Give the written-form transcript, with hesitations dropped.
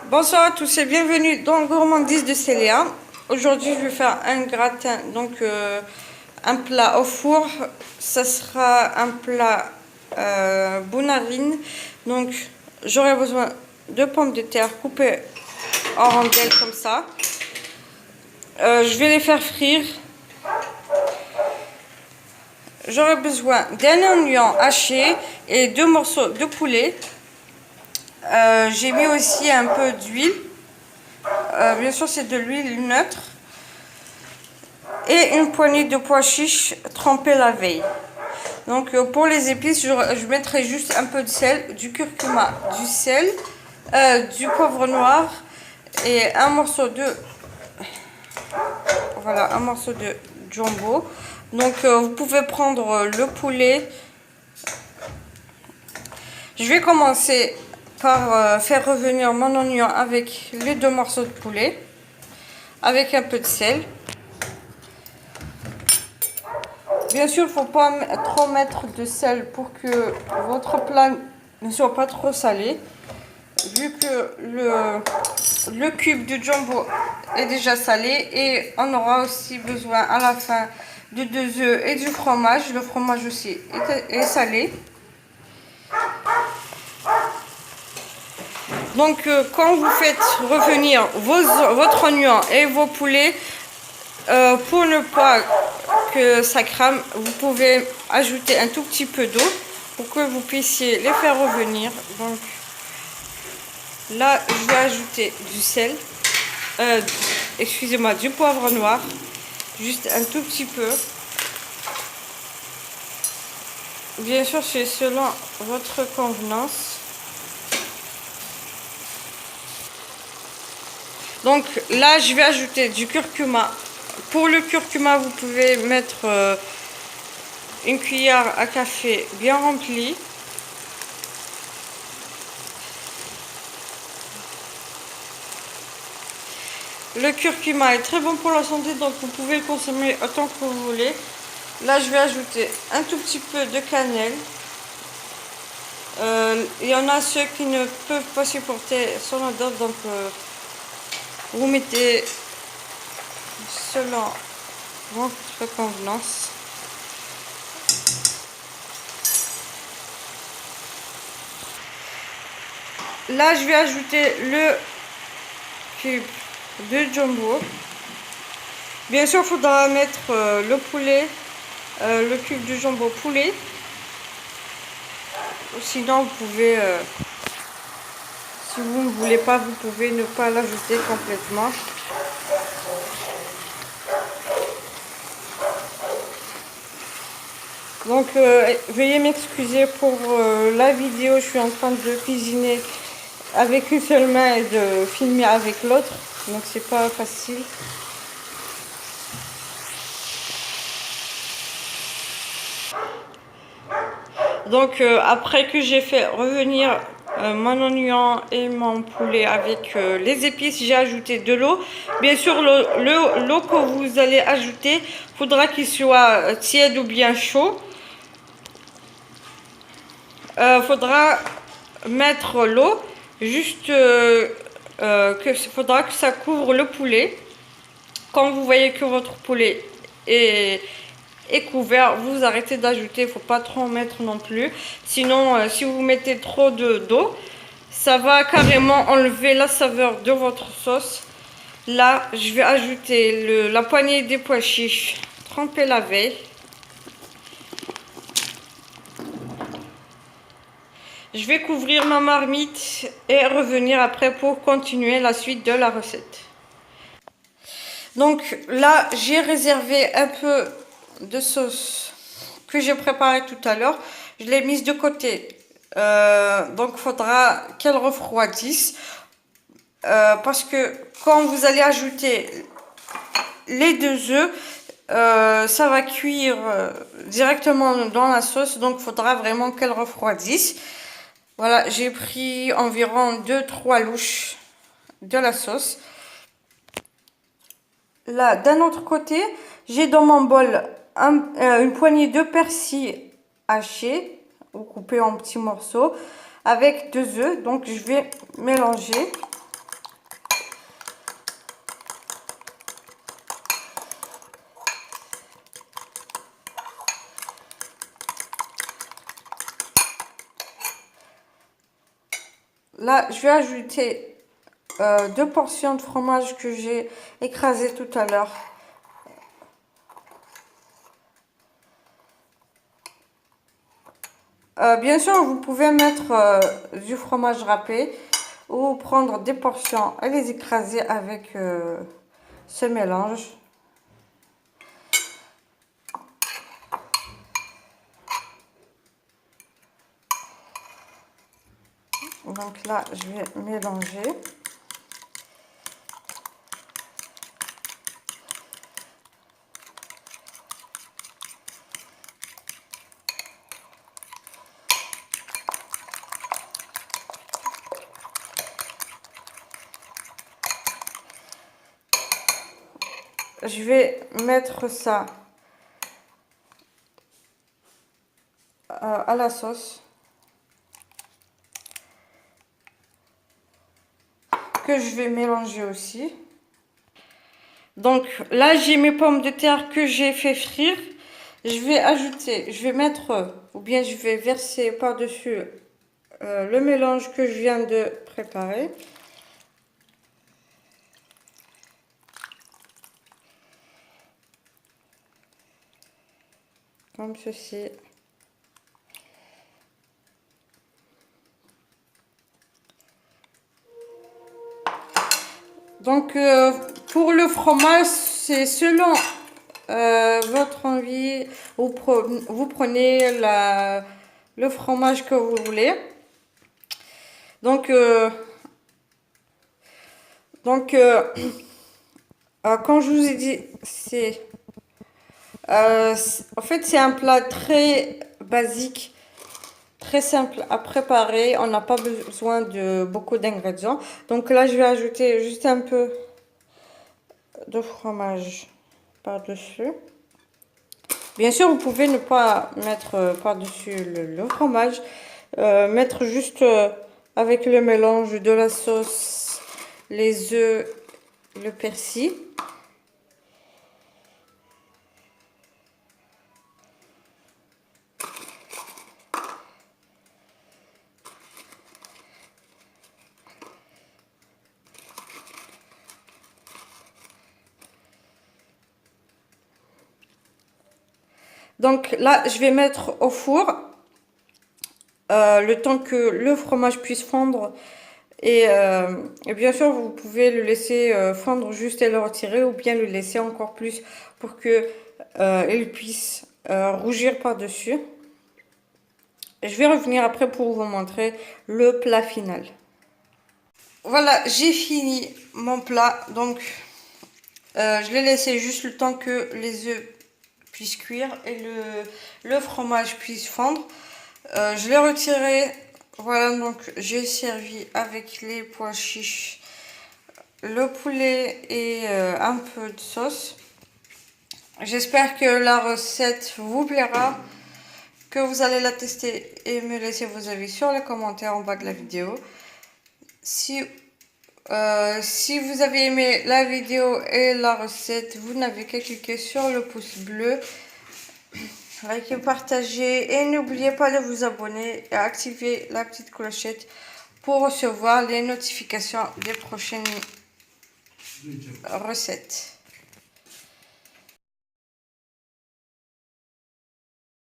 Bonsoir à tous et bienvenue dans Gourmandise de Célia. Aujourd'hui, je vais faire un gratin, donc un plat au four. Ça sera un plat bounarine. Donc, j'aurai besoin de pommes de terre coupées en rondelles comme ça. Je vais les faire frire. J'aurai besoin d'un oignon haché et 2 morceaux de poulet. J'ai mis aussi un peu d'huile. Bien sûr, c'est de l'huile neutre. Et une poignée de pois chiches trempés la veille. Donc, pour les épices, je mettrai juste un peu de sel, du curcuma, du sel, du poivre noir et un morceau de... Voilà, un morceau de jumbo. Donc, vous pouvez prendre le poulet. Je vais commencer par faire revenir mon oignon avec les 2 morceaux de poulet, avec un peu de sel. Bien sûr, il ne faut pas trop mettre de sel pour que votre plat ne soit pas trop salé. Vu que le cube de jumbo est déjà salé et on aura aussi besoin à la fin de 2 œufs et du fromage. Le fromage aussi est salé. Donc, quand vous faites revenir votre oignon et vos poulets, pour ne pas que ça crame, vous pouvez ajouter un tout petit peu d'eau pour que vous puissiez les faire revenir. Donc, là, je vais ajouter du sel, excusez-moi, du poivre noir, juste un tout petit peu. Bien sûr, c'est selon votre convenance. Donc là, je vais ajouter du curcuma. Pour le curcuma, vous pouvez mettre une cuillère à café bien remplie. Le curcuma est très bon pour la santé, donc vous pouvez le consommer autant que vous voulez. Là, je vais ajouter un tout petit peu de cannelle. Il y en a ceux qui ne peuvent pas supporter son odeur, donc vous mettez selon votre convenance. Là, je vais ajouter le cube de jumbo. Bien sûr, il faudra mettre le poulet, le cube de jumbo poulet. Sinon, vous pouvez, si vous ne voulez pas, vous pouvez ne pas l'ajouter complètement. Donc, veuillez m'excuser pour la vidéo. Je suis en train de cuisiner avec une seule main et de filmer avec l'autre. Donc, c'est pas facile. Donc, après que j'ai fait revenir mon oignon et mon poulet avec les épices, j'ai ajouté de l'eau. Bien sûr, l'eau que vous allez ajouter, faudra qu'il soit tiède ou bien chaud. Faudra mettre l'eau, juste faudra que ça couvre le poulet. Quand vous voyez que votre poulet est couvert, vous arrêtez d'ajouter, il ne faut pas trop en mettre non plus. Sinon, si vous mettez trop d'eau, ça va carrément enlever la saveur de votre sauce. Là, je vais ajouter la poignée des pois chiches trempés la veille. Je vais couvrir ma marmite et revenir après pour continuer la suite de la recette. Donc là, j'ai réservé un peu de sauce que j'ai préparée tout à l'heure. Je l'ai mise de côté. Donc il faudra qu'elle refroidisse. Parce que quand vous allez ajouter les 2 œufs, ça va cuire directement dans la sauce. Donc il faudra vraiment qu'elle refroidisse. Voilà, j'ai pris environ 2-3 louches de la sauce. Là, d'un autre côté, j'ai dans mon bol une poignée de persil haché ou coupé en petits morceaux avec 2 œufs. Donc, je vais mélanger. là, je vais ajouter 2 portions de fromage que j'ai écrasé tout à l'heure. Bien sûr, vous pouvez mettre du fromage râpé ou prendre des portions et les écraser avec ce mélange. Donc là, je vais mélanger. Je vais mettre ça à la sauce que je vais mélanger aussi. Donc là, j'ai mes pommes de terre que j'ai fait frire. Je vais mettre, ou bien je vais verser par-dessus le mélange que je viens de préparer. Comme ceci. Donc pour le fromage, c'est selon votre envie. Vous prenez le fromage que vous voulez. Donc comme je vous ai dit, en fait c'est un plat très basique, très simple à préparer. On n'a pas besoin de beaucoup d'ingrédients. Donc là, je vais ajouter juste un peu de fromage par-dessus. Bien sûr, vous pouvez ne pas mettre par-dessus le fromage. Mettre juste avec le mélange de la sauce, les œufs, le persil. Donc là, je vais mettre au four le temps que le fromage puisse fondre. Et bien sûr, vous pouvez le laisser fondre juste et le retirer, ou bien le laisser encore plus pour que il puisse rougir par-dessus. Je vais revenir après pour vous montrer le plat final. Voilà, j'ai fini mon plat. Donc, je l'ai laissé juste le temps que les œufs puissent cuire et le fromage puisse fondre. Je l'ai retiré. Voilà, donc j'ai servi avec les pois chiches, le poulet et un peu de sauce. J'espère que la recette vous plaira, que vous allez la tester et me laisser vos avis sur les commentaires en bas de la vidéo. Si vous avez aimé la vidéo et la recette, vous n'avez qu'à cliquer sur le pouce bleu, likez, partagez et n'oubliez pas de vous abonner et activer la petite clochette pour recevoir les notifications des prochaines recettes.